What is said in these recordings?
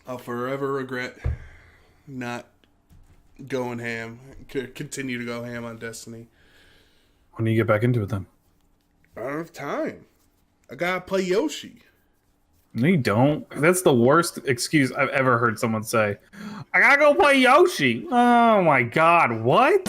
I'll forever regret not going ham. Continue to go ham on Destiny. When do you get back into it then? I don't have time. I gotta play Yoshi. No, you don't. That's the worst excuse I've ever heard someone say. I gotta go play Yoshi. Oh my god, what?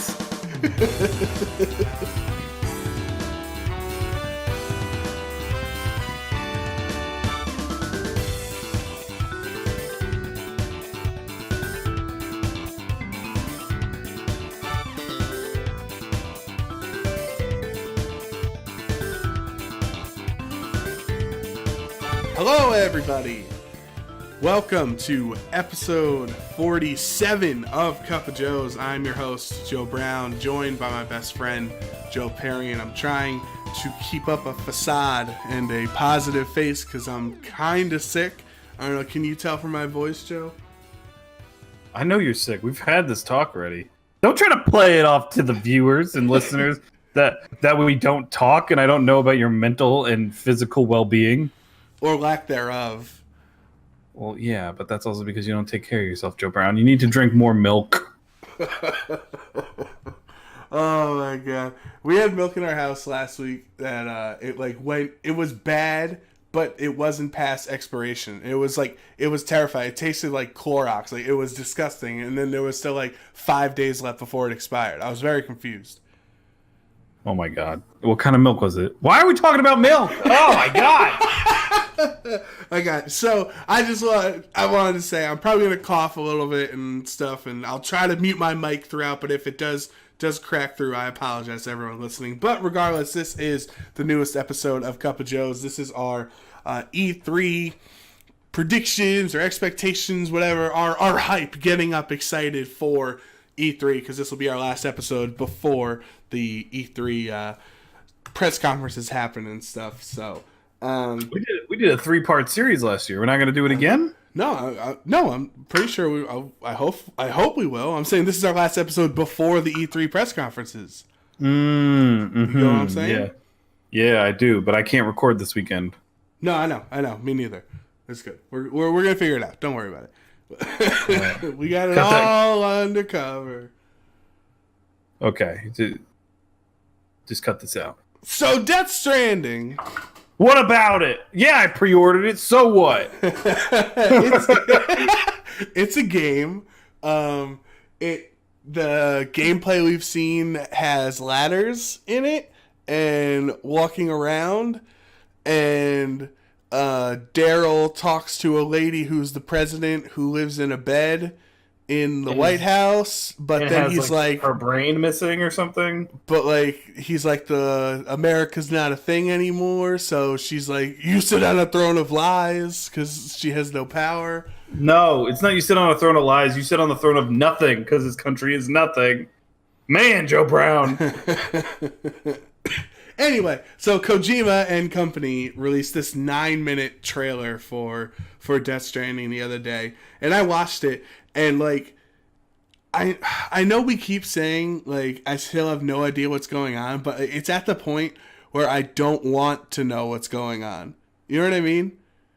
Hello, everybody. Welcome to episode 47 of Cup of Joe's. I'm your host, Joe Brown, joined by my best friend, Joe Perry, and I'm trying to keep up a facade and a positive face because I'm kind of sick. I don't know, can you tell from my voice, Joe? I know you're sick. We've had this talk already. Don't try to play it off to the viewers and listeners that we don't talk and I don't know about your mental and physical well-being. Or lack thereof. Well, yeah, but that's also because you don't take care of yourself, Joe Brown. You need to drink more milk. Oh my god. We had milk in our house last week that it was bad, but it wasn't past expiration. It was terrifying. It tasted like Clorox. Like it was disgusting. And then there was still like 5 days left before it expired. I was very confused. Oh my god. What kind of milk was it? Why are we talking about milk? Oh my god. So I wanted to say I'm probably gonna cough a little bit and stuff, and I'll try to mute my mic throughout. But if it does crack through, I apologize to everyone listening. But regardless, this is the newest episode of Cup of Joe's. This is our E3 predictions or expectations, whatever. Our hype, getting up excited for E3 because this will be our last episode before the E3 press conferences happen and stuff. So. We did a 3-part series last year. We're not going to do it again? No, I'm pretty sure I hope we will. I'm saying this is our last episode before the E3 press conferences. Mm-hmm. You know what I'm saying? Yeah, I do, but I can't record this weekend. No, I know. Me neither. It's good. We're gonna figure it out. Don't worry about it. We got it all under cover. Okay, just cut this out. So, Death Stranding. What about it? Yeah, I pre-ordered it. So what? It's a game. The gameplay we've seen has ladders in it and walking around, and Daryl talks to a lady who's the president who lives in a bed in the White House, but then he's like her brain missing or something. But like he's like the America's not a thing anymore, so she's like, you sit on a throne of lies because she has no power. No, it's not you sit on a throne of lies. You sit on the throne of nothing because this country is nothing. Man, Joe Brown. Anyway, so Kojima and company released this 9-minute trailer for Death Stranding the other day, and I watched it. And, like, I know we keep saying, like, I still have no idea what's going on, but it's at the point where I don't want to know what's going on. You know what I mean?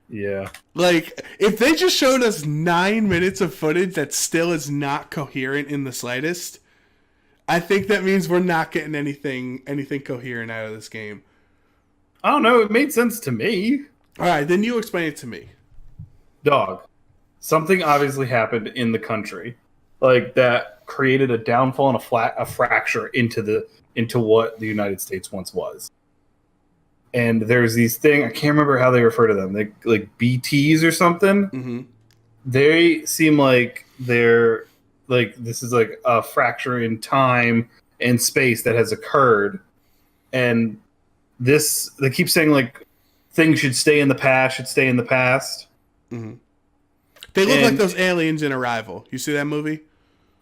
Yeah. Like, if they just showed us 9 minutes of footage that still is not coherent in the slightest, I think that means we're not getting anything coherent out of this game. I don't know. It made sense to me. All right, then you explain it to me. Dog. Something obviously happened in the country, like that created a downfall and a fracture into what the United States once was. And there's these things, I can't remember how they refer to them, like BTs or something. Mm-hmm. They seem like they're like this is like a fracture in time and space that has occurred, and this they keep saying like things should stay in the past. Mm-hmm. They look like those aliens in Arrival. You see that movie?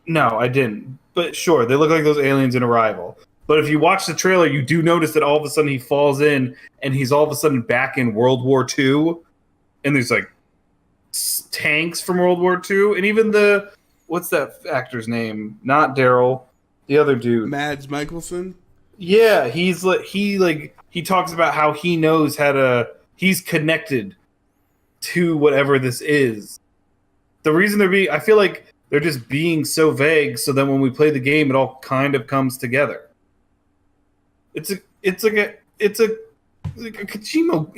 No, I didn't. But sure, they look like those aliens in Arrival. But if you watch the trailer, you do notice that all of a sudden he falls in, and he's all of a sudden back in World War II. And there's like tanks from World War II. And even what's that actor's name? Not Daryl. The other dude. Mads Mikkelsen? Yeah, he talks about how he knows he's connected to whatever this is. the reason I feel like they're just being so vague, so that when we play the game, it all kind of comes together. It's like a Kojima.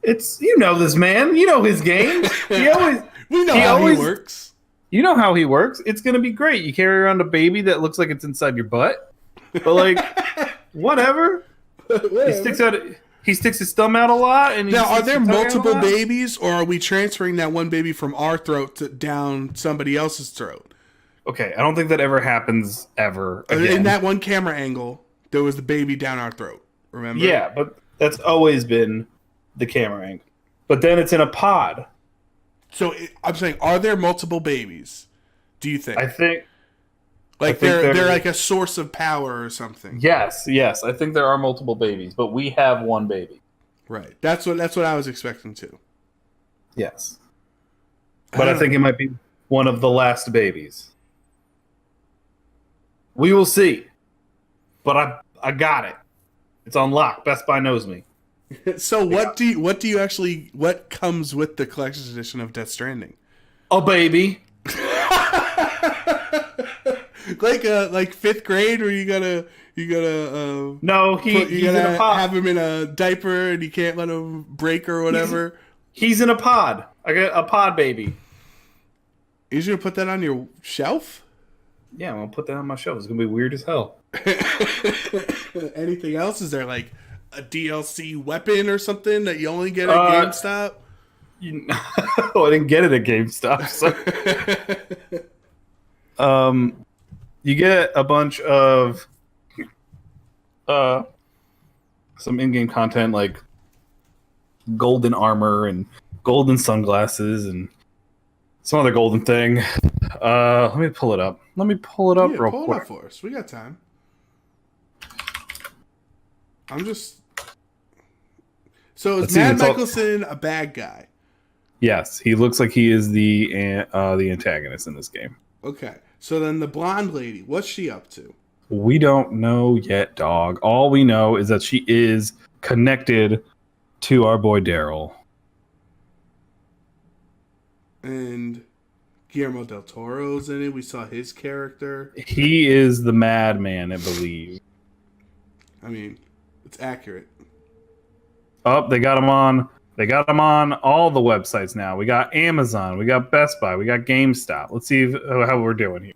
It's this man. You know his games. We know how he works. You know how he works. It's gonna be great. You carry around a baby that looks like it's inside your butt, but like whatever. He sticks his thumb out a lot. And now, are there multiple babies, or are we transferring that one baby from our throat down somebody else's throat? Okay, I don't think that ever happens ever again. In that one camera angle, there was the baby down our throat. Remember? Yeah, but that's always been the camera angle. But then it's in a pod. So I'm saying, are there multiple babies? Do you think? I think they're like a source of power or something. Yes. I think there are multiple babies, but we have one baby. Right. That's what I was expecting too. Yes. But I think it might be one of the last babies. We will see. But I got it. It's on lock. Best Buy knows me. So what comes with the collector's edition of Death Stranding? A baby. like fifth grade, where you gotta no, he's in a pod. Have him in a diaper and you can't let him break or whatever. He's in a pod. I got a pod baby. You're gonna put that on your shelf? Yeah, I'm gonna put that on my shelf. It's gonna be weird as hell. Anything else? Is there like a DLC weapon or something that you only get at GameStop? I didn't get it at GameStop. So. You get a bunch of some in-game content like golden armor and golden sunglasses and some other golden thing. Let me pull it up. Real quick. Pull it up for us. We got time. So is Matt Michelson a bad guy? Yes, he looks like he is the antagonist in this game. Okay, so then the blonde lady, what's she up to? We don't know yet, dog. All we know is that she is connected to our boy Daryl. And Guillermo del Toro's in it. We saw his character. He is the madman, I believe. I mean, it's accurate. Oh, they got him on. They got him on all the websites now. We got Amazon. We got Best Buy. We got GameStop. Let's see how we're doing here.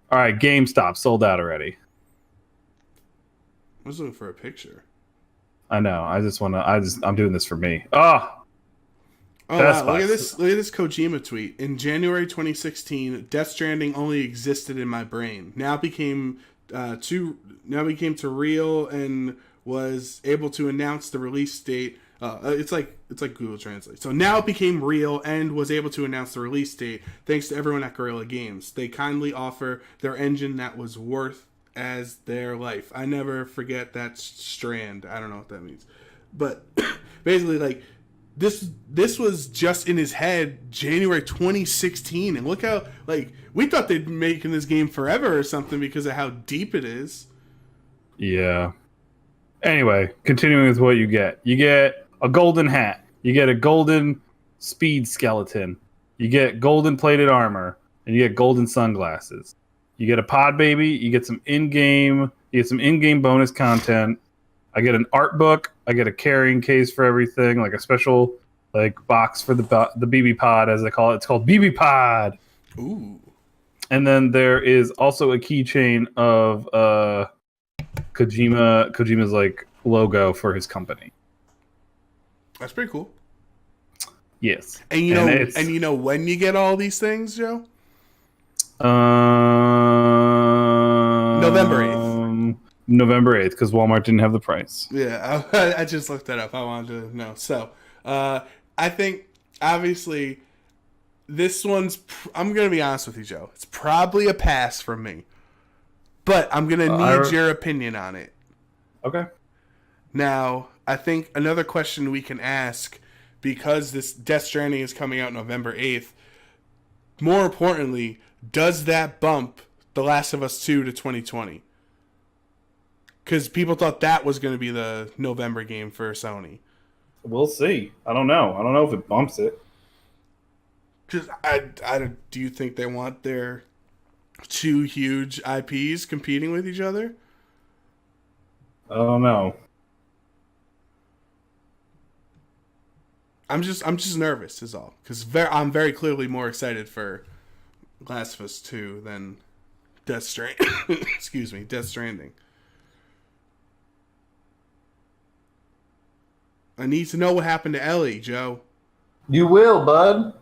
All right, GameStop sold out already. I was looking for a picture. I know. I'm doing this for me. Oh, wow. Look at this Kojima tweet. In January 2016, Death Stranding only existed in my brain. Now it became too real and was able to announce the release date. It's like Google Translate. So now it became real and was able to announce the release date thanks to everyone at Guerrilla Games. They kindly offer their engine that was worth as their life. I never forget that strand. I don't know what that means. But basically, like, this was just in his head January 2016, and look how, like, we thought they'd be making this game forever or something because of how deep it is. Yeah. Anyway, continuing with what you get. You get a golden hat. You get a golden speed skeleton. You get golden plated armor, and you get golden sunglasses. You get a pod baby. You get some in-game bonus content. I get an art book. I get a carrying case for everything, like a special box for the BB pod, as they call it. It's called BB Pod. Ooh. And then there is also a keychain of Kojima's like logo for his company. That's pretty cool. Yes. And you know when you get all these things, Joe? November 8th. November 8th, because Walmart didn't have the price. Yeah, I just looked that up. I wanted to know. So, I think, obviously, this one's... I'm going to be honest with you, Joe. It's probably a pass from me. But I'm going to need your opinion on it. Okay. Now, I think another question we can ask, because this Death Stranding is coming out November 8th, more importantly, does that bump The Last of Us 2 to 2020? Because people thought that was going to be the November game for Sony. We'll see. I don't know. I don't know if it bumps it. Because do you think they want their two huge IPs competing with each other? I don't know. I'm just nervous, is all. Because I'm very clearly more excited for Last of Us 2 than Death Stranding. Excuse me, Death Stranding. I need to know what happened to Ellie, Joe. You will, bud.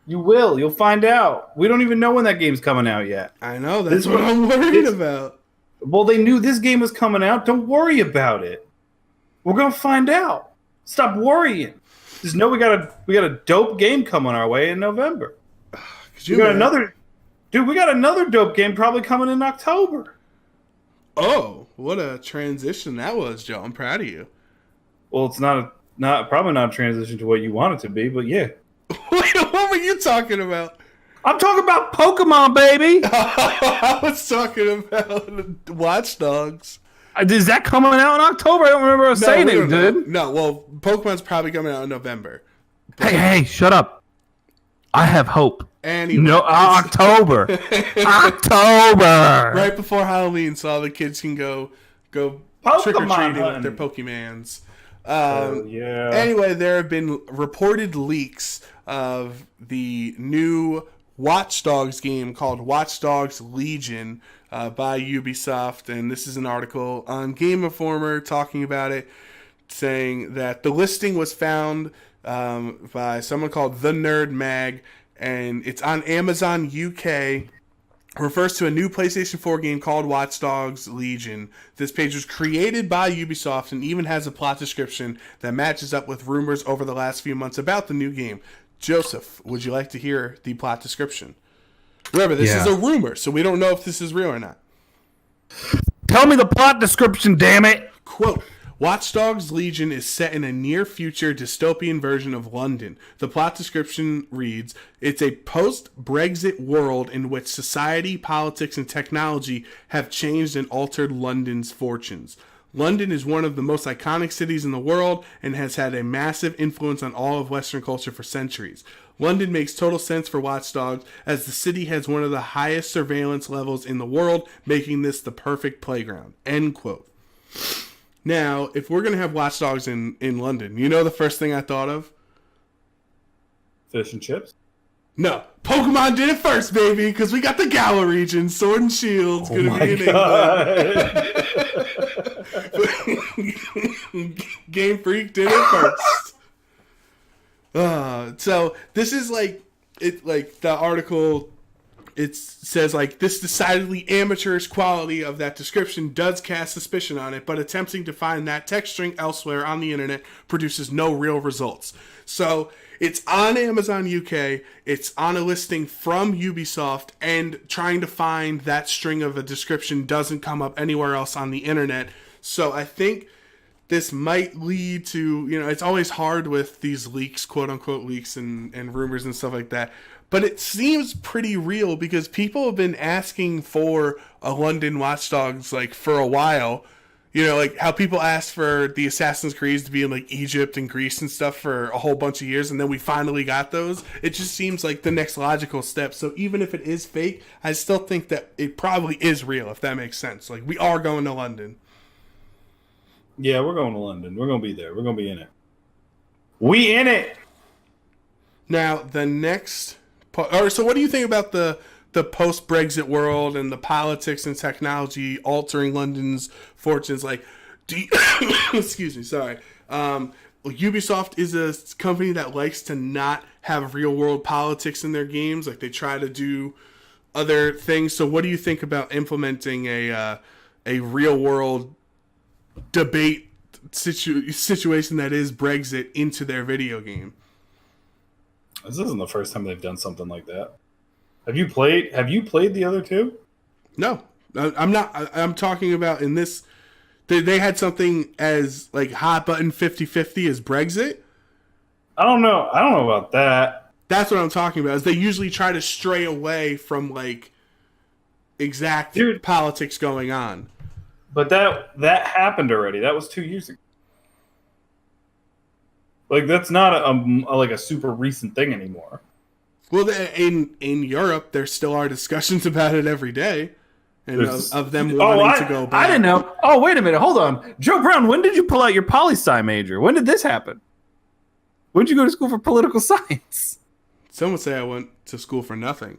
You will. You'll find out. We don't even know when that game's coming out yet. I know, that's what I'm worried about. Well, they knew this game was coming out. Don't worry about it. We're gonna find out. Stop worrying. Just know we got a dope game coming our way in November. We got another dope game probably coming in October. Oh, what a transition that was, Joe. I'm proud of you. Well, it's probably not a transition to what you want it to be, but yeah. Wait, what were you talking about? I'm talking about Pokemon, baby. I was talking about Watch Dogs. Is that coming out in October? I don't remember us saying it, dude. No, well, Pokemon's probably coming out in November. Hey, shut up. I have hope. Anyway, no, October. October. Right before Halloween, so all the kids can go trick-or-treating with their Pokemans. Yeah. Anyway, there have been reported leaks of the new Watch Dogs game called Watch Dogs Legion by Ubisoft, and this is an article on Game Informer talking about it, saying that the listing was found by someone called The Nerd Mag, and it's on Amazon UK. Refers to a new PlayStation 4 game called Watch Dogs Legion. This page was created by Ubisoft and even has a plot description that matches up with rumors over the last few months about the new game. Joseph, would you like to hear the plot description? Remember, this is a rumor, so we don't know if this is real or not. Tell me the plot description, damn it. Quote, Watch Dogs Legion is set in a near-future dystopian version of London. The plot description reads, it's a post-Brexit world in which society, politics, and technology have changed and altered London's fortunes. London is one of the most iconic cities in the world and has had a massive influence on all of Western culture for centuries. London makes total sense for Watch Dogs as the city has one of the highest surveillance levels in the world, making this the perfect playground. End quote. Now, if we're going to have Watch Dogs in London, you know the first thing I thought of? Fish and chips? No. Pokemon did it first, baby, because we got the Galar region. Sword and Shield's going to be in England. Game Freak did it first. So this is like the article. It says like this decidedly amateurish quality of that description does cast suspicion on it, but attempting to find that text string elsewhere on the internet produces no real results. So it's on Amazon UK, it's on a listing from Ubisoft, and trying to find that string of a description doesn't come up anywhere else on the internet. So I think this might lead to, it's always hard with these leaks, quote unquote leaks and rumors and stuff like that. But it seems pretty real because people have been asking for a London Watch Dogs like for a while. Like how people asked for the Assassin's Creed to be in like Egypt and Greece and stuff for a whole bunch of years, and then we finally got those. It just seems like the next logical step. So even if it is fake, I still think that it probably is real, if that makes sense. Like we are going to London. Yeah, we're going to London. We're going to be there. We're going to be in it. We in it! Now, the next... So what do you think about the post-Brexit world and the politics and technology altering London's fortunes? Like, excuse me, sorry. Ubisoft is a company that likes to not have real-world politics in their games. Like, they try to do other things. So what do you think about implementing a real-world debate situation that is Brexit into their video game? This isn't the first time they've done something like that. Have you played the other two? No, I'm not. I'm talking about in this. They had something as like hot button 50-50 as Brexit. I don't know about that. That's what I'm talking about. Is they usually try to stray away from like exact politics going on. But that happened already. That was 2 years ago. Like that's not a super recent thing anymore. Well, in Europe, there still are discussions about it every day, and of them wanting to go back. I didn't know. Oh, wait a minute. Hold on. Joe Brown, when did you pull out your poli-sci major? When did this happen? When did you go to school for political science? Some would say I went to school for nothing.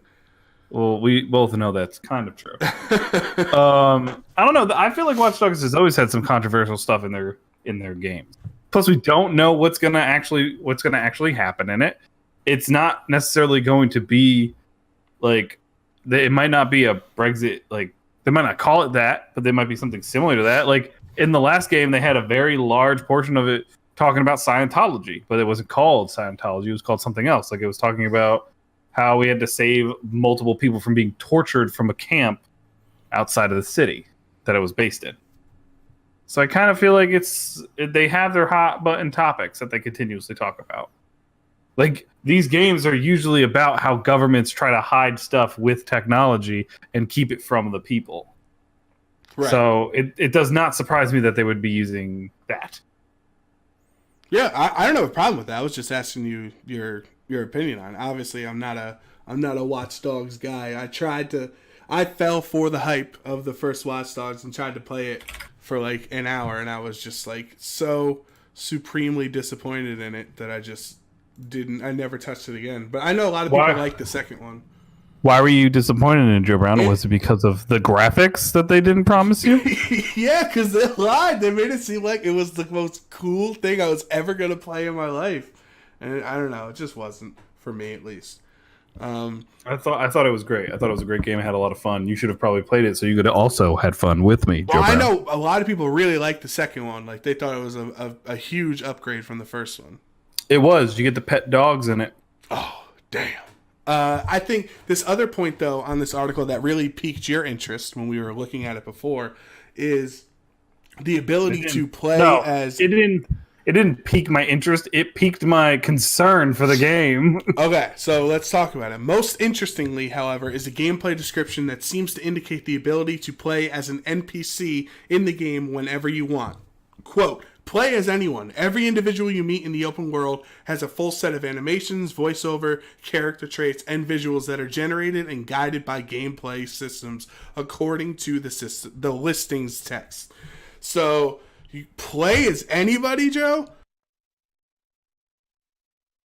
Well, we both know that's kind of true. I don't know. I feel like Watch Dogs has always had some controversial stuff in their games. Plus, we don't know what's gonna actually happen in it. It's not necessarily going to be like it might not be a Brexit. Like they might not call it that, but they might be something similar to that. Like in the last game, they had a very large portion of it talking about Scientology, but it wasn't called Scientology. It was called something else. Like it was talking about how we had to save multiple people from being tortured from a camp outside of the city that it was based in. So I kind of feel like they have their hot button topics that they continuously talk about. Like these games are usually about how governments try to hide stuff with technology and keep it from the people. Right. So it does not surprise me that they would be using that. Yeah, I don't have a problem with that. I was just asking you your opinion on it. Obviously, I'm not a Watch Dogs guy. I fell for the hype of the first Watch Dogs and tried to play it for like an hour, and I was just like so supremely disappointed in it that I never touched it again. But I know a lot of people like the second one. Why were you disappointed in it, Joe Brown? Was it because of the graphics that they didn't promise you? Yeah, because they lied. They made it seem like it was the most cool thing I was ever going to play in my life. And I don't know. It just wasn't, for me at least. I thought it was great. I thought it was a great game. I had a lot of fun. You should have probably played it so you could have also had fun with me, Joe Well, I Brown. know a lot of people really liked the second one. Like, they thought it was a huge upgrade from the first one. It was. You get the pet dogs in it. Oh, damn. I think this other point, though, on this article that really piqued your interest when we were looking at it before is the ability to play as... It didn't pique my interest. It piqued my concern for the game. Okay, so let's talk about it. Most interestingly, however, is a gameplay description that seems to indicate the ability to play as an NPC in the game whenever you want. Quote, play as anyone. Every individual you meet in the open world has a full set of animations, voiceover, character traits, and visuals that are generated and guided by gameplay systems according to the listings text. So, you play as anybody, Joe?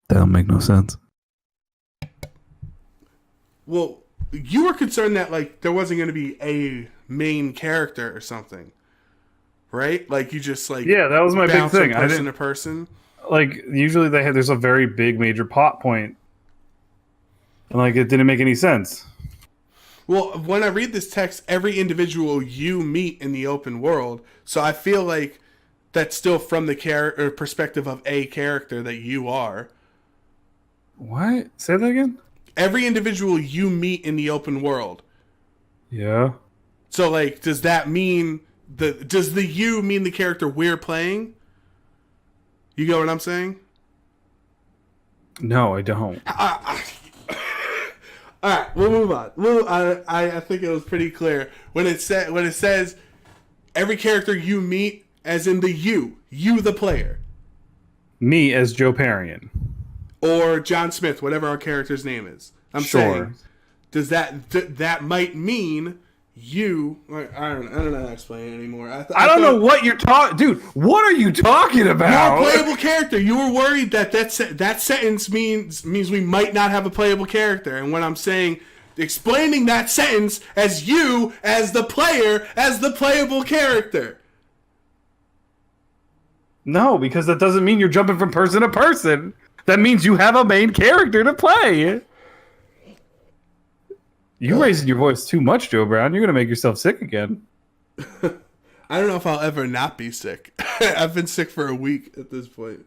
That don't make no sense. Well, you were concerned that like there wasn't going to be a main character or something. Right? Like you just like that was my big thing. Person to person. Like usually there's a very big major plot point, and like it didn't make any sense. Well, when I read this text, every individual you meet in the open world, so I feel like that's still from the perspective of a character that you are. What? Say that again? Every individual you meet in the open world. Yeah. So like, does that mean does the you mean the character we're playing? You get what I'm saying? No, I don't. All right, we'll move on. I think it was pretty clear when it says every character you meet, as in the you the player, me as Joe Parian, or John Smith, whatever our character's name is. I'm saying, does that might mean you? I don't know how to explain it anymore. I don't know what you're talking, dude. What are you talking about? You're a playable character. You were worried that sentence means we might not have a playable character, and when I'm saying explaining that sentence as you as the player as the playable character. No, because that doesn't mean you're jumping from person to person. That means you have a main character to play. You raising your voice too much, Joe Brown. You're going to make yourself sick again. I don't know if I'll ever not be sick. I've been sick for a week at this point.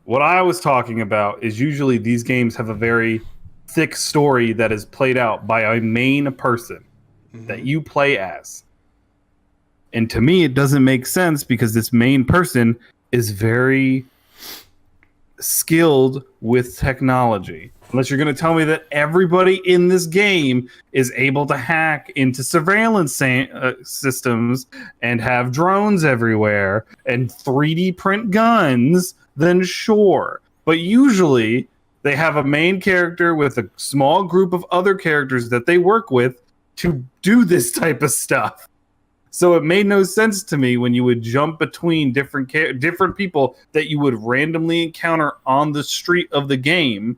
What I was talking about is usually these games have a very thick story that is played out by a main person that you play as. And to me, it doesn't make sense because this main person is very skilled with technology. Unless you're going to tell me that everybody in this game is able to hack into surveillance systems and have drones everywhere and 3D print guns, then sure. But usually they have a main character with a small group of other characters that they work with to do this type of stuff. So it made no sense to me when you would jump between different people that you would randomly encounter on the street of the game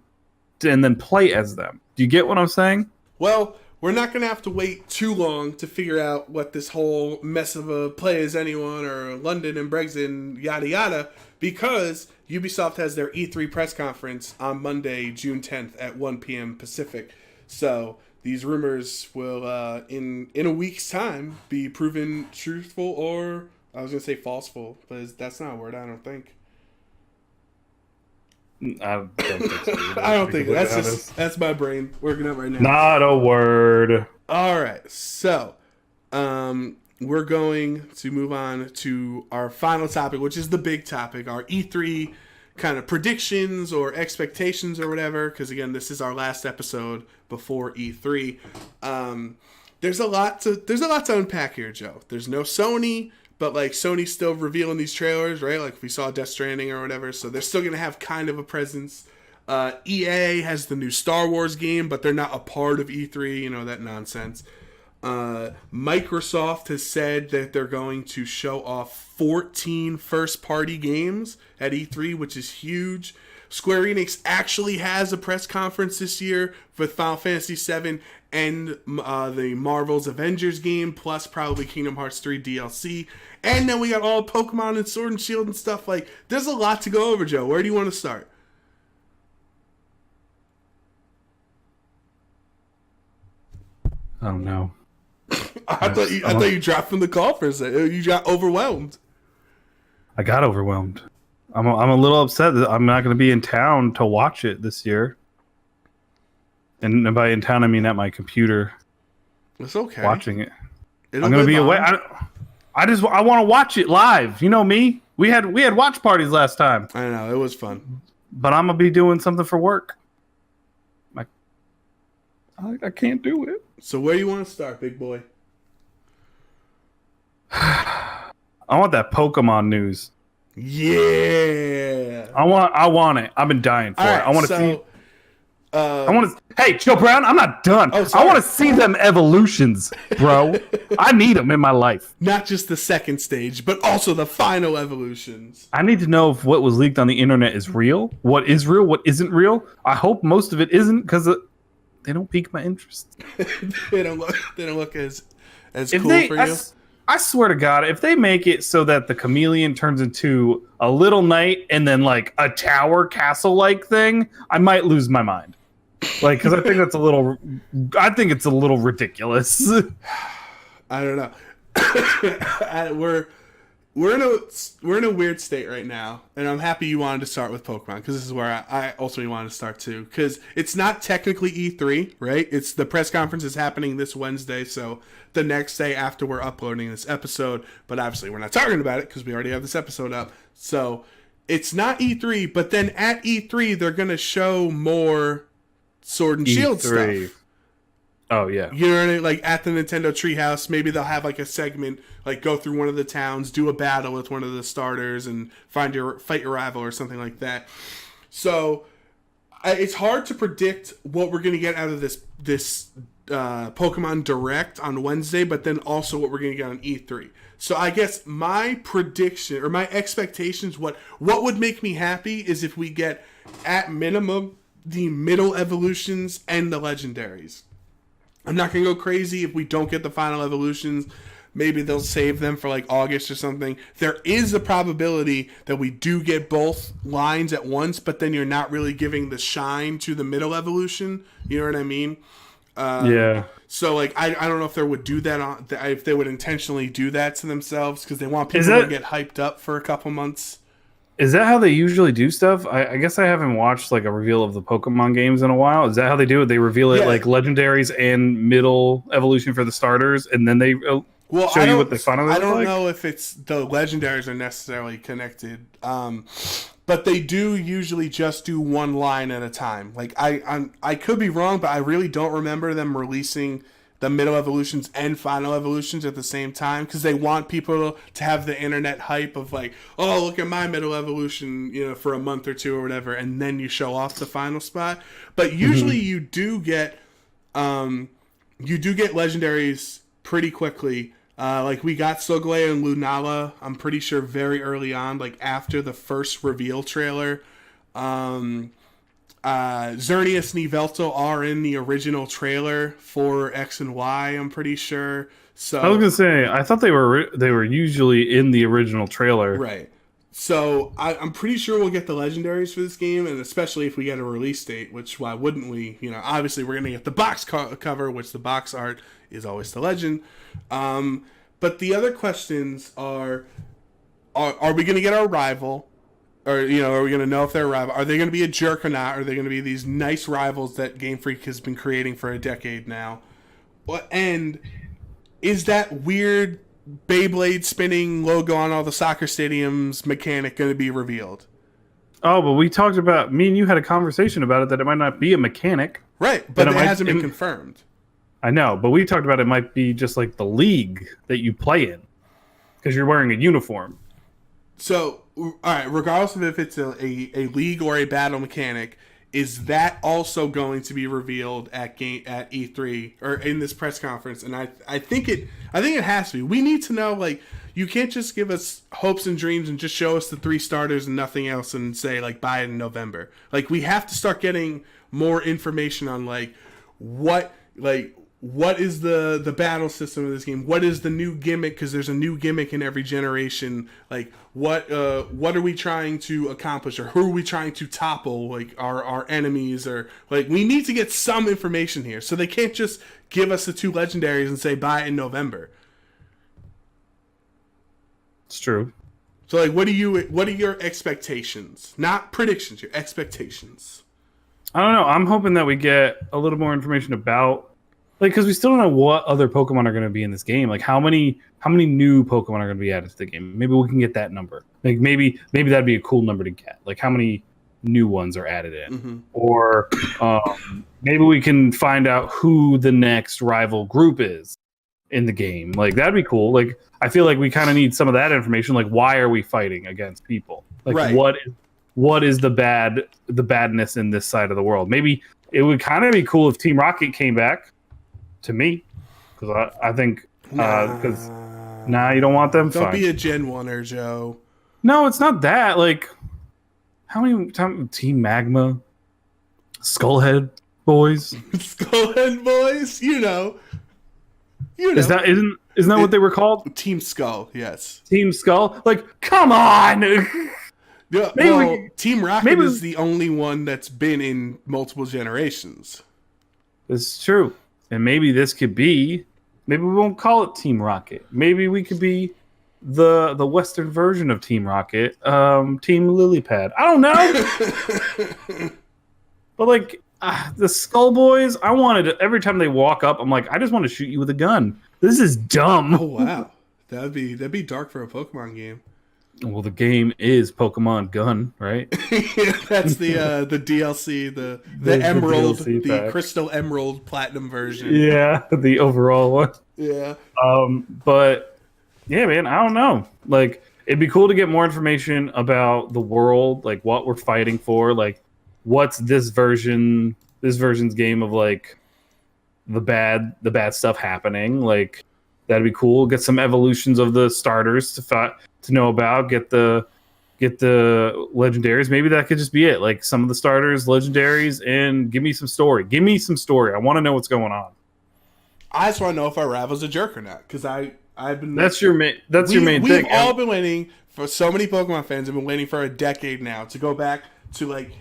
and then play as them. Do you get what I'm saying? Well, we're not going to have to wait too long to figure out what this whole mess of a play as anyone or London and Brexit and yada yada, because Ubisoft has their E3 press conference on Monday, June 10th at 1 p.m. Pacific. So these rumors will, in a week's time, be proven truthful or, I was going to say falseful, but that's not a word, I don't think. I don't think so. I don't think that's my brain working up right now. Not a word. All right, so we're going to move on to our final topic, which is the big topic, our E3 kind of predictions or expectations or whatever. Because again, this is our last episode before E3. There's a lot to unpack here, Joe. There's no Sony. But, like, Sony's still revealing these trailers, right? Like, we saw Death Stranding or whatever. So, they're still going to have kind of a presence. EA has the new Star Wars game, but they're not a part of E3. You know, that nonsense. Microsoft has said that they're going to show off 14 first-party games at E3, which is huge. Square Enix actually has a press conference this year with Final Fantasy VII and the Marvel's Avengers game, plus probably Kingdom Hearts 3 DLC. And then we got all Pokemon and Sword and Shield and stuff. Like, there's a lot to go over, Joe. Where do you want to start? I don't know. I thought you dropped from the call for a second. You got overwhelmed. I got overwhelmed. I'm a little upset that I'm not going to be in town to watch it this year. And by in town, I mean at my computer. It's okay. Watching it. I'm going to be away. I want to watch it live. You know me. We had watch parties last time. I know, it was fun. But I'm going to be doing something for work. I can't do it. So where do you want to start, big boy? I want that Pokemon news. Yeah. I want it. I've been dying for it. I want to see. Hey, Joe Brown, I'm not done. I want to see them evolutions, bro. I need them in my life. Not just the second stage, but also the final evolutions. I need to know if what was leaked on the internet is real. What is real? What isn't real? I hope most of it isn't, because they don't pique my interest. They don't look as cool for you. I swear to God, if they make it so that the chameleon turns into a little knight and then like a tower castle-like thing, I might lose my mind. Like, because I think it's a little ridiculous. I don't know. We're in a weird state right now, and I'm happy you wanted to start with Pokemon, because this is where I ultimately wanted to start too, because it's not technically E3, right? It's the press conference is happening this Wednesday, so the next day after we're uploading this episode, but obviously we're not talking about it because we already have this episode up. So it's not E3, but then at E3 they're gonna show more Sword and Shield stuff. Oh yeah, you know what I mean? Like at the Nintendo Treehouse, maybe they'll have like a segment, like go through one of the towns, do a battle with one of the starters, and fight your rival or something like that. So it's hard to predict what we're gonna get out of this Pokemon Direct on Wednesday, but then also what we're gonna get on E3. So I guess my prediction or my expectations, what would make me happy is if we get at minimum the middle evolutions and the legendaries. I'm not going to go crazy if we don't get the final evolutions. Maybe they'll save them for like August or something. There is a probability that we do get both lines at once, but then you're not really giving the shine to the middle evolution. You know what I mean? Yeah. So like, I don't know if they would do that if they would intentionally do that to themselves because they want people to get hyped up for a couple months. Is that how they usually do stuff? I guess I haven't watched like a reveal of the Pokemon games in a while. Is that how they do it? They reveal it like legendaries and middle evolution for the starters, and then they show you what the final is. I don't know if it's the legendaries are necessarily connected. But but they do usually just do one line at a time. Like I could be wrong, but I really don't remember them releasing the middle evolutions and final evolutions at the same time, because they want people to have the internet hype of like, oh, look at my middle evolution, for a month or two or whatever, and then you show off the final spot. But usually you do get legendaries pretty quickly. Like we got Soglea and Lunala, I'm pretty sure very early on, like after the first reveal trailer. Xerneas and Yveltal are in the original trailer for X and Y, I'm pretty sure. So I was gonna say, I thought they were usually in the original trailer. Right. So I'm pretty sure we'll get the legendaries for this game, and especially if we get a release date, which why wouldn't we? Obviously we're gonna get the box cover, which the box art is always the legend. But the other questions are we gonna get our rival? Or, are we going to know if they're a rival? Are they going to be a jerk or not? Are they going to be these nice rivals that Game Freak has been creating for a decade now? And is that weird Beyblade spinning logo on all the soccer stadiums mechanic going to be revealed? Oh, but we talked about, me and you had a conversation about it, that it might not be a mechanic. Right, but it hasn't been confirmed. I know, but we talked about it might be just like the league that you play in, because you're wearing a uniform. So, all right, regardless of if it's a league or a battle mechanic, is that also going to be revealed at E3 or in this press conference? And I think it has to be. We need to know, like, you can't just give us hopes and dreams and just show us the 3 starters and nothing else and say, like, buy it in November. Like, we have to start getting more information on, like, what is the battle system of this game? What is the new gimmick? Because there's a new gimmick in every generation. Like, what are we trying to accomplish, or who are we trying to topple? Like, our enemies, or like, we need to get some information here. So they can't just give us the 2 legendaries and say buy it in November. It's true. So like, what are your expectations? Not predictions, your expectations. I don't know. I'm hoping that we get a little more information about, like, because we still don't know what other Pokemon are going to be in this game. Like, how many new Pokemon are going to be added to the game? Maybe we can get that number. Like, maybe that'd be a cool number to get. Like, how many new ones are added in? Mm-hmm. Or maybe we can find out who the next rival group is in the game. Like, that'd be cool. Like, I feel like we kind of need some of that information. Like, why are we fighting against people? Like, right. What is the badness in this side of the world? Maybe it would kind of be cool if Team Rocket came back. To me, because I think you don't want them. Don't be a Gen 1er, Joe. No, it's not that. Like, how many times Team Magma, Skullhead boys, Skullhead boys? Isn't that what they were called? Team Skull, yes. Team Skull. Like, come on. Yeah, Team Rocket is the only one that's been in multiple generations. It's true. And maybe this could be, maybe we won't call it Team Rocket. Maybe we could be the Western version of Team Rocket, Team Lilypad. I don't know. But like the Skull Boys, I wanted to, every time they walk up, I'm like, I just want to shoot you with a gun. This is dumb. Oh wow, that'd be dark for a Pokemon game. Well, the game is Pokemon Gun, right? Yeah, that's the DLC, the Emerald, the Crystal Emerald Platinum version. Yeah, the overall one. Yeah. But yeah, man, I don't know. Like, it'd be cool to get more information about the world, like what we're fighting for, like what's this version's game of, like the bad stuff happening. Like, that'd be cool. Get some evolutions of the starters to know about. Get the legendaries. Maybe that could just be it. Like, some of the starters, legendaries, and give me some story. I want to know what's going on. I just want to know if our rival's a jerk or not, because I've been. That's your main thing. We've all been waiting for, so many Pokemon fans have been waiting for a decade now to go back to, like,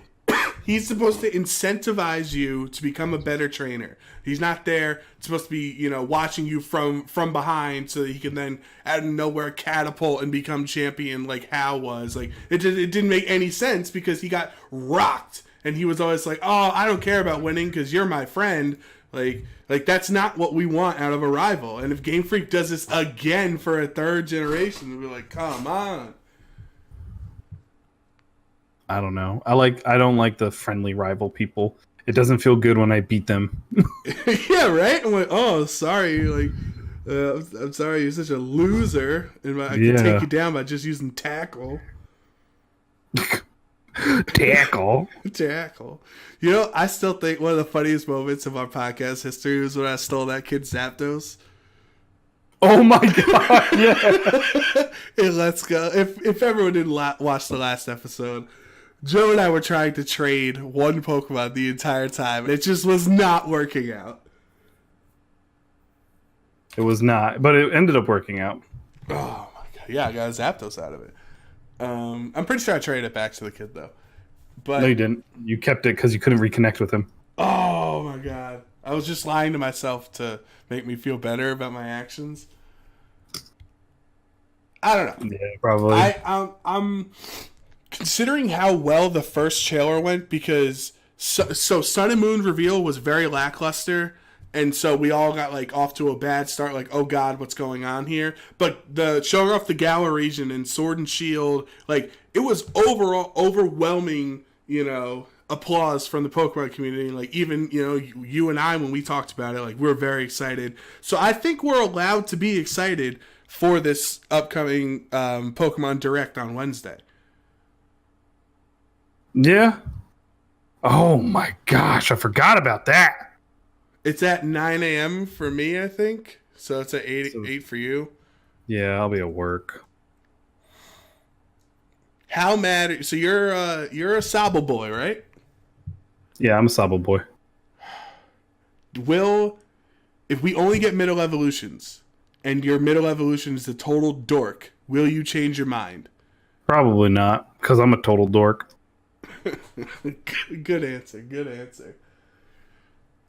he's supposed to incentivize you to become a better trainer. He's not there. It's supposed to be, watching you from behind so that he can then out of nowhere catapult and become champion like Hal was. Like, it didn't make any sense because he got rocked and he was always like, "Oh, I don't care about winning because you're my friend." Like that's not what we want out of a rival. And if Game Freak does this again for a 3rd generation, we'll be like, "Come on." I don't know. I don't like the friendly rival people. It doesn't feel good when I beat them. Yeah, right. I'm like, oh, sorry. Like, I'm sorry. You're such a loser. And I can take you down by just using tackle. Tackle. Tackle. You know, I still think one of the funniest moments of our podcast history was when I stole that kid's Zapdos. Oh my god! Yeah. And let's go. If everyone didn't watch the last episode, Joe and I were trying to trade one Pokemon the entire time. It just was not working out. It was not, but it ended up working out. Oh my god! Yeah, I got a Zapdos out of it. I'm pretty sure I traded it back to the kid though. But No, you didn't. You kept it because you couldn't reconnect with him. oh my god, I was just lying to myself to make me feel better about my actions. I don't know. Yeah, probably. I'm considering how well the first trailer went because so Sun and Moon reveal was very lackluster, and so we all got like off to a bad start. Like, oh god, what's going on here? But the showing off the Galar region and Sword and Shield, like it was overall overwhelming. You know, applause from the Pokemon community. Like even you and I when we talked about it, like we're very excited. So I think we're allowed to be excited for this upcoming Pokemon Direct on Wednesday. Yeah. Oh my gosh, I forgot about that. It's at 9 a.m. for me, I think. So it's at 8 for you. Yeah, I'll be at work. How mad? So you're a Sabo boy, right? Yeah, I'm a Sabo boy. If we only get middle evolutions, and your middle evolution is a total dork, will you change your mind? Probably not, because I'm a total dork. Good answer. Good answer.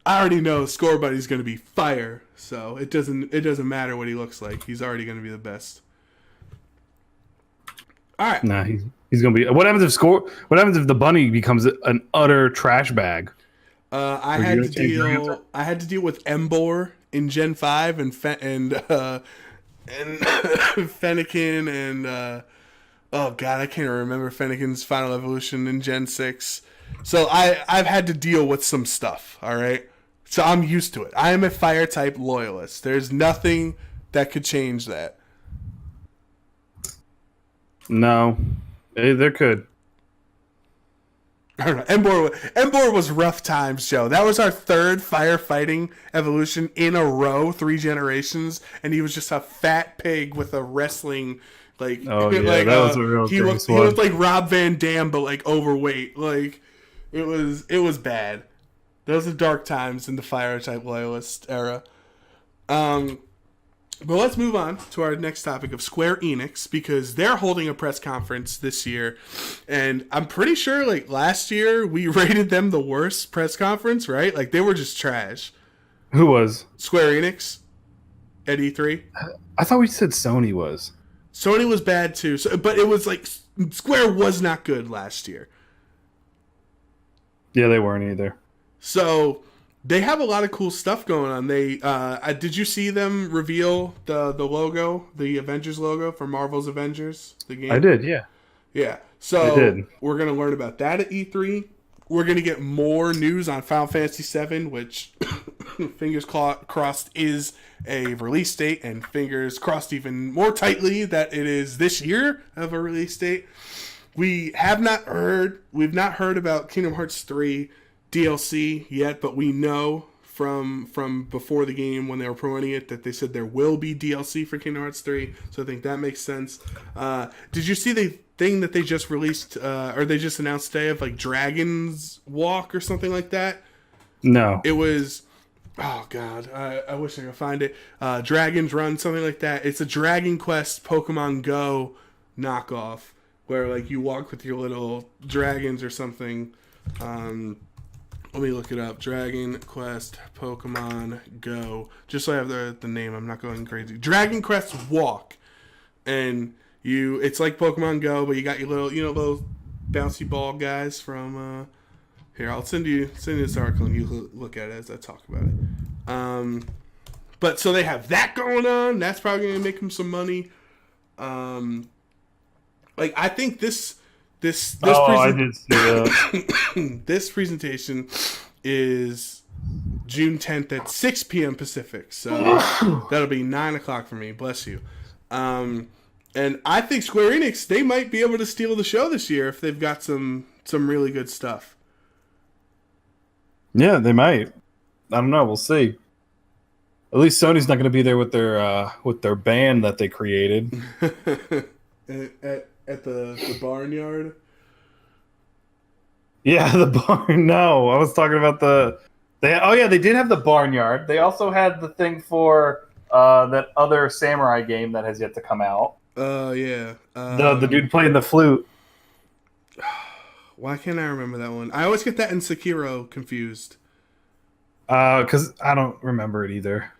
I already know Score Buddy's going to be fire, so it doesn't matter what he looks like. He's already going to be the best. All right. Nah, he's gonna be. What happens if the bunny becomes an utter trash bag? I had to deal with Embor in Gen 5 and Fennekin and oh god, I can't remember Fennekin's final evolution in Gen 6. So I've had to deal with some stuff, all right? So I'm used to it. I am a fire type loyalist. There's nothing that could change that. No, there could. I don't know. Embor was rough times, Joe. That was our third firefighting evolution in a row, 3 generations, and he was just a fat pig with a wrestling like. Oh yeah, like, that was a real. He looked like Rob Van Dam, but like overweight. Like it was bad. Those are dark times in the fire type loyalist era. But let's move on to our next topic of Square Enix, because they're holding a press conference this year. And I'm pretty sure, like, last year we rated them the worst press conference, right? Like, they were just trash. Who was? Square Enix at E3. I thought we said Sony was. Sony was bad, too. But it was, like, Square was not good last year. Yeah, they weren't either. So they have a lot of cool stuff going on. They did you see them reveal the logo, the Avengers logo for Marvel's Avengers, the game? I did, yeah. Yeah. So we're gonna learn about that at E3. We're gonna get more news on Final Fantasy VII, which fingers crossed is a release date, and fingers crossed even more tightly that it is this year of a release date. We've not heard about Kingdom Hearts 3 DLC yet, but we know from before the game when they were promoting it that they said there will be DLC for Kingdom Hearts 3, so I think that makes sense. Did you see the thing that they just released or they just announced today of like Dragon's Walk or something like that? No. It was, oh god, I wish I could find it. Dragon's Run, something like that. It's a Dragon Quest Pokemon Go knockoff where like you walk with your little dragons or something. Let me look it up. Dragon Quest Pokemon Go. Just so I have the name. I'm not going crazy. Dragon Quest Walk. And it's like Pokemon Go, but you got your little bouncy ball guys from here. I'll send you this article and you look at it as I talk about it. But so they have that going on. That's probably going to make them some money. Like I think this This I did see that. this presentation is June 10th at 6 p.m. Pacific. So that'll be 9 o'clock for me. Bless you. And I think Square Enix, they might be able to steal the show this year if they've got some really good stuff. Yeah, they might. I don't know. We'll see. At least Sony's not going to be there with their band that they created. at the barnyard. Yeah, the barn. No, I was talking about they did have the barnyard. They also had the thing for that other samurai game that has yet to come out. Yeah. The dude playing the flute. Why can't I remember that one? I always get that and Sekiro confused. Because I don't remember it either.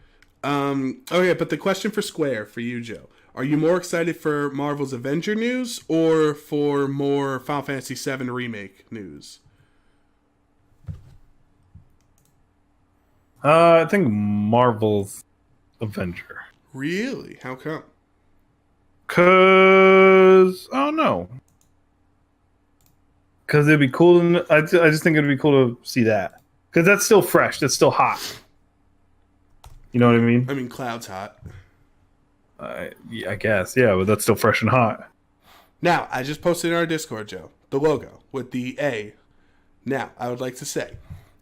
Okay, but the question for Square, for you, Joe. Are you more excited for Marvel's Avenger news or for more Final Fantasy VII Remake news? I think Marvel's Avenger. Really? How come? Because I don't know. Because it'd be cool. I just think it'd be cool to see that. Because that's still fresh. That's still hot. You know what I mean? I mean, Cloud's hot. Yeah, I guess. Yeah, but that's still fresh and hot. Now, I just posted in our Discord, Joe, the logo with the A. Now, I would like to say,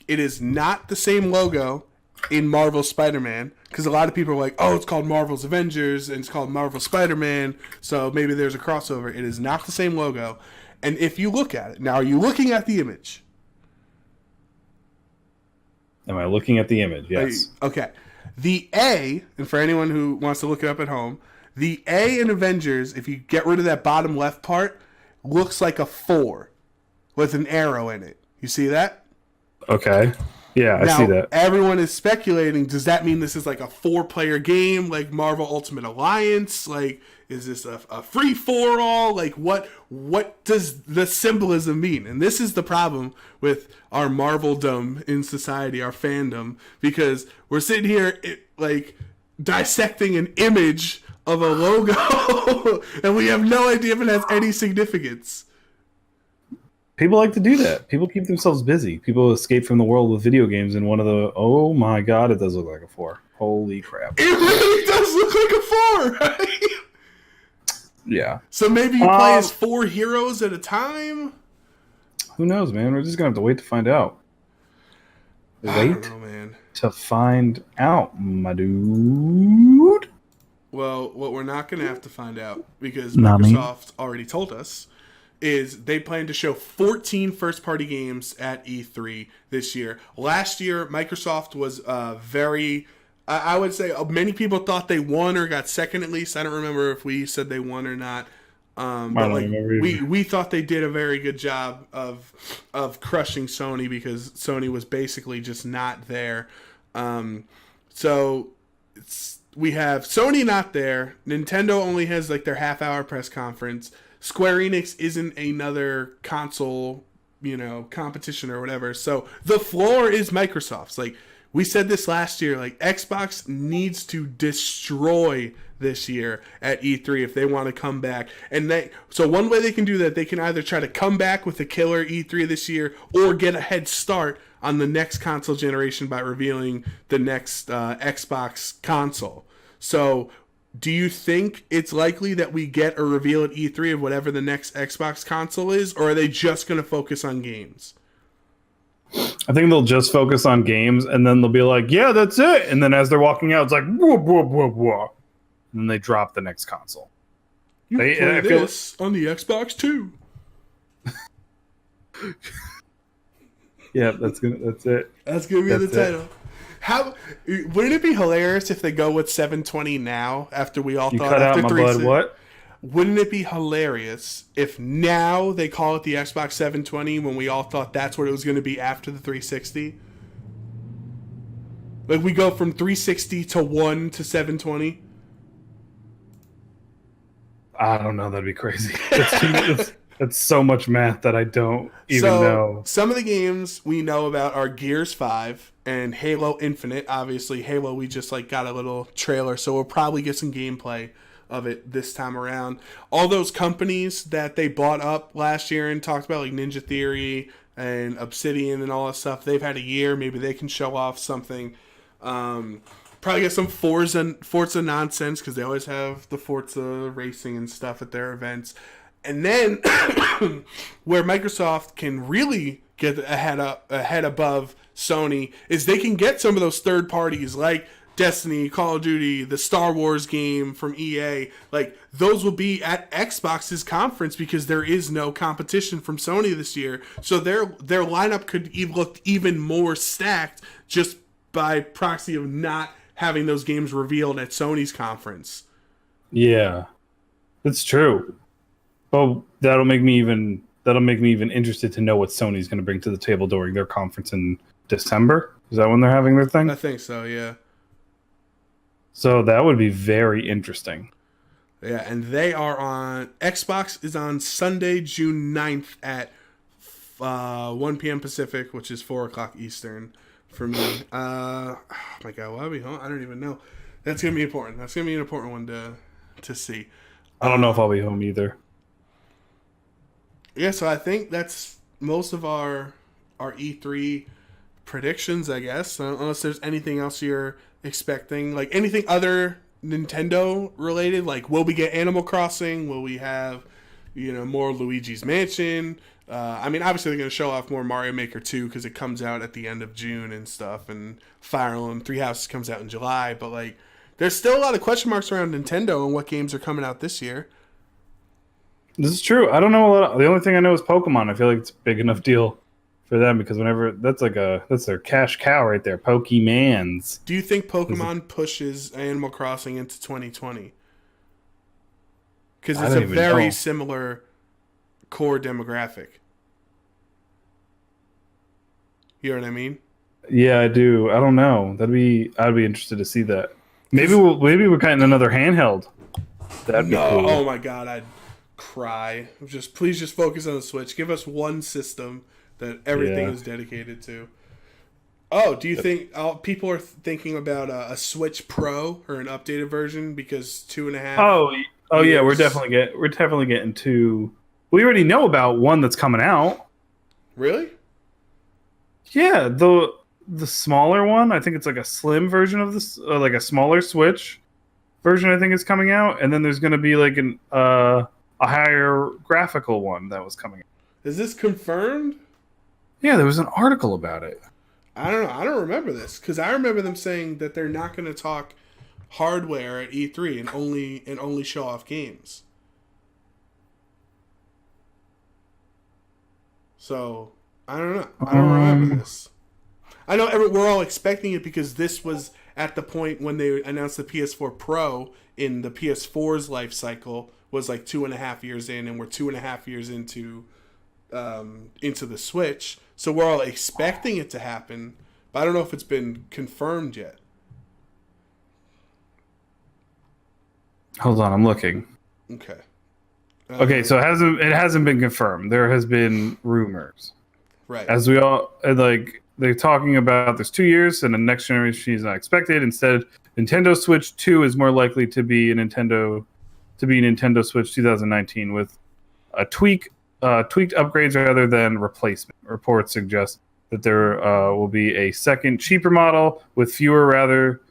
it is not the same logo in Marvel's Spider-Man, because a lot of people are like, oh, it's called Marvel's Avengers, and it's called Marvel Spider-Man, so maybe there's a crossover. It is not the same logo. And if you look at it, now, are you looking at the image? Am I looking at the image? Yes. Okay. The A, and for anyone who wants to look it up at home, the A in Avengers, if you get rid of that bottom left part, looks like a 4 with an arrow in it. You see that? Okay. Yeah, Now, I see that. Everyone is speculating, does that mean this is like a 4-player game like Marvel Ultimate Alliance? Like, is this a free-for-all? Like, what does the symbolism mean? And this is the problem with our Marveldom in society, our fandom, because we're sitting here like dissecting an image of a logo and we have no idea if it has any significance. People like to do that. People keep themselves busy. People escape from the world with video games, and one of the oh my god, it does look like a 4. Holy crap! It really does look like a 4, right? Yeah. So maybe you play as 4 heroes at a time? Who knows, man? We're just gonna have to wait to find out. I don't know, man. To find out, my dude. Well, what we're not gonna have to find out, because Nami. Microsoft already told us, is they plan to show 14 first-party games at E3 this year. Last year, Microsoft was very... I would say many people thought they won or got second at least. I don't remember if we said they won or not. But like, we thought they did a very good job of crushing Sony, because Sony was basically just not there. So we have Sony not there. Nintendo only has like their half-hour press conference. Square Enix isn't another console, competition or whatever. So the floor is Microsoft's. Like, we said this last year, like, Xbox needs to destroy this year at E3 if they want to come back. And so one way they can do that, they can either try to come back with a killer E3 this year or get a head start on the next console generation by revealing the next Xbox console. So do you think it's likely that we get a reveal at E3 of whatever the next Xbox console is, or are they just going to focus on games? I think they'll just focus on games, and then they'll be like, yeah, that's it. And then as they're walking out, it's like, whoa, whoa, whoa, whoa. And then they drop the next console. You play this on the Xbox too. Yeah, that's it. That's gonna be the title. How wouldn't it be hilarious if they go with 720 now after we all thought after 360? What? Wouldn't it be hilarious if now they call it the Xbox 720 when we all thought that's what it was going to be after the 360? Like, we go from 360 to 1 to 720? I don't know. That'd be crazy. That's so much math that I don't even know. Some of the games we know about are Gears 5 and Halo Infinite. Obviously, Halo, we just got a little trailer, so we'll probably get some gameplay of it this time around. All those companies that they bought up last year and talked about, like Ninja Theory and Obsidian and all that stuff, they've had a year. Maybe they can show off something. Probably get some Forza nonsense because they always have the Forza racing and stuff at their events. And then where Microsoft can really get ahead above Sony is they can get some of those third parties like Destiny, Call of Duty, the Star Wars game from EA. Like, those will be at Xbox's conference because there is no competition from Sony this year. So their lineup could look even more stacked just by proxy of not having those games revealed at Sony's conference. Yeah, that's true. Oh, that'll make me even interested to know what Sony's going to bring to the table during their conference in December. Is that when they're having their thing? I think so, yeah. So that would be very interesting. Yeah, and they are on... Xbox is on Sunday, June 9th at 1 p.m. Pacific, which is 4 o'clock Eastern for me. Oh my God, will I be home? I don't even know. That's going to be important. That's going to be an important one to see. I don't know if I'll be home either. Yeah, so I think that's most of our E3 predictions, I guess. Unless there's anything else you're expecting, like anything other Nintendo related. Like, will we get Animal Crossing? Will we have, more Luigi's Mansion? I mean, obviously they're going to show off more Mario Maker 2 because it comes out at the end of June and stuff, and Fire Emblem Three Houses comes out in July. But like, there's still a lot of question marks around Nintendo and what games are coming out this year. This is true. I don't know a lot. The only thing I know is Pokemon. I feel like it's a big enough deal for them because whenever that's their cash cow right there. Pokemans. Do you think Pokemon pushes Animal Crossing into 2020? Because it's a very similar core demographic. You know what I mean? Yeah, I do. I don't know. I'd be interested to see that. Maybe we're getting another handheld. That'd be cool. Oh my God, I'd cry. Please just focus on the Switch. Give us one system that everything is dedicated to. Oh, do you think people are thinking about a Switch Pro or an updated version because 2.5? Oh yeah, we're definitely getting two. We already know about one that's coming out. Really? Yeah, the smaller one. I think it's like a slim version of this, like a smaller Switch version. I think is coming out, and then there's going to be like a higher graphical one that was coming out. Is this confirmed? Yeah, there was an article about it. I don't know. I don't remember this because I remember them saying that they're not going to talk hardware at E3 and only show off games. So I don't know. I don't remember this. I know we're all expecting it because this was at the point when they announced the PS4 Pro in the PS4's life cycle was like 2.5 years in, and we're 2.5 years into the Switch. So we're all expecting it to happen, but I don't know if it's been confirmed yet. Hold on, I'm looking. Okay. Okay, so it hasn't been confirmed. There has been rumors. Right. As we all they're talking about there's 2 years and the next generation is not expected. Instead, Nintendo Switch 2 is more likely to be Nintendo Switch 2019 with a tweaked upgrades rather than replacement. Reports suggest that there will be a second, cheaper model with fewer rather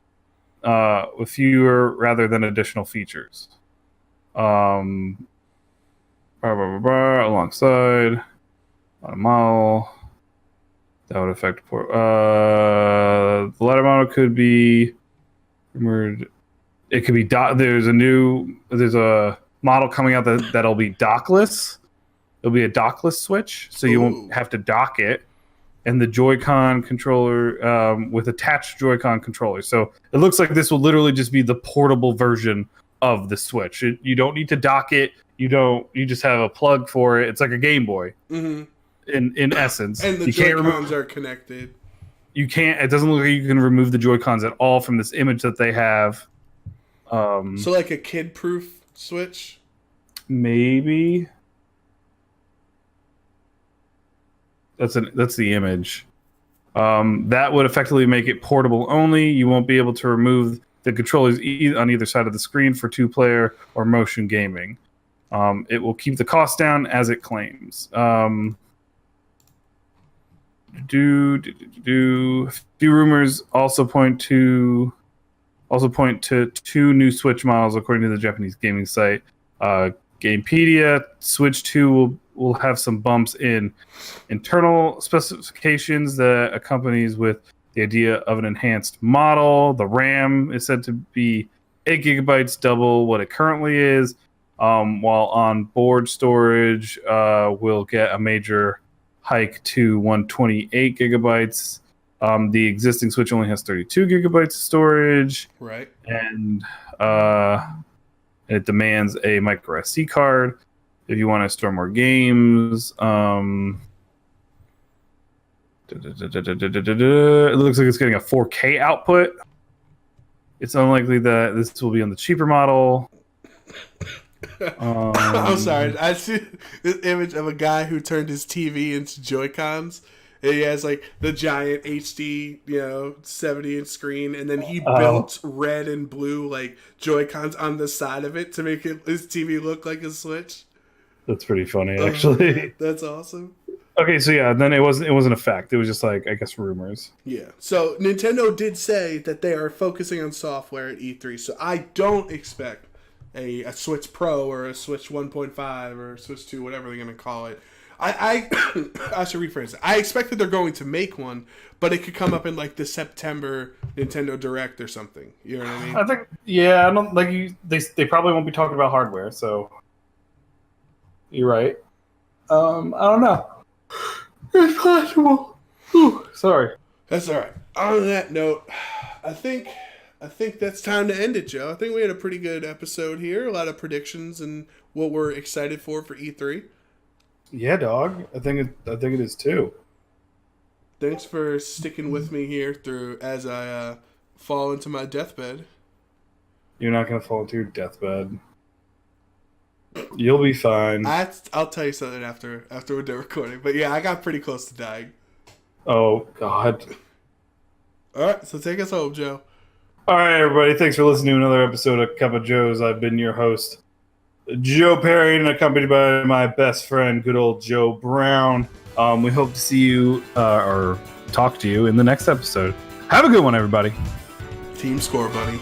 than additional features. Alongside on a model that would affect port. The latter model could be rumored. It could be there's a model coming out that'll be dockless. It'll be a dockless Switch, so you won't have to dock it, and the Joy-Con controller with attached Joy-Con controller. So it looks like this will literally just be the portable version of the Switch. You don't need to dock it. You just have a plug for it. It's like a Game Boy. Mm-hmm. In essence, and the Joy-Cons are connected. You can't. It doesn't look like you can remove the Joy-Cons at all from this image that they have. So like a kid-proof Switch? Maybe. That's the image. That would effectively make it portable only. You won't be able to remove The controller is on either side of the screen for 2-player or motion gaming. It will keep the cost down as it claims. Few rumors also point to 2 new Switch models according to the Japanese gaming site Gamepedia. Switch 2 will have some bumps in internal specifications that accompanies with the idea of an enhanced model. The RAM is said to be 8 gigabytes, double what it currently is, while on board storage will get a major hike to 128 gigabytes. The existing Switch only has 32 gigabytes of storage. Right. And it demands a micro SD card if you want to store more games. It looks like it's getting a 4K output. It's unlikely that this will be on the cheaper model. I'm sorry. I see this image of a guy who turned his TV into Joy-Cons. And he has like the giant HD, 70-inch screen, and then he built red and blue like Joy-Cons on the side of it to make his TV look like a Switch. That's pretty funny, actually. That's awesome. Okay, so yeah, then it wasn't a fact. It was just like, I guess, rumors. Yeah. So Nintendo did say that they are focusing on software at E3. So I don't expect a Switch Pro or a Switch 1.5 or a Switch 2, whatever they're going to call it. I should rephrase it. I expect that they're going to make one, but it could come up in like the September Nintendo Direct or something. You know what I mean? I think, yeah, I don't like you. They probably won't be talking about hardware, so you're right. I don't know. It's possible. Whew, sorry. That's all right. On that note, I think that's time to end it, Joe. I think we had a pretty good episode here. A lot of predictions and what we're excited for E3. Yeah, dog. I think it is too. Thanks for sticking with me here through as I fall into my deathbed. You're not gonna fall into your deathbed. You'll be fine. I'll tell you something after we're done recording. But yeah, I got pretty close to dying. Oh God. All right, so take us home, Joe. All right, everybody. Thanks for listening to another episode of Cup of Joe's. I've been your host, Joe Perry, and accompanied by my best friend, good old Joe Brown. We hope to see you or talk to you in the next episode. Have a good one, everybody. Team score, buddy.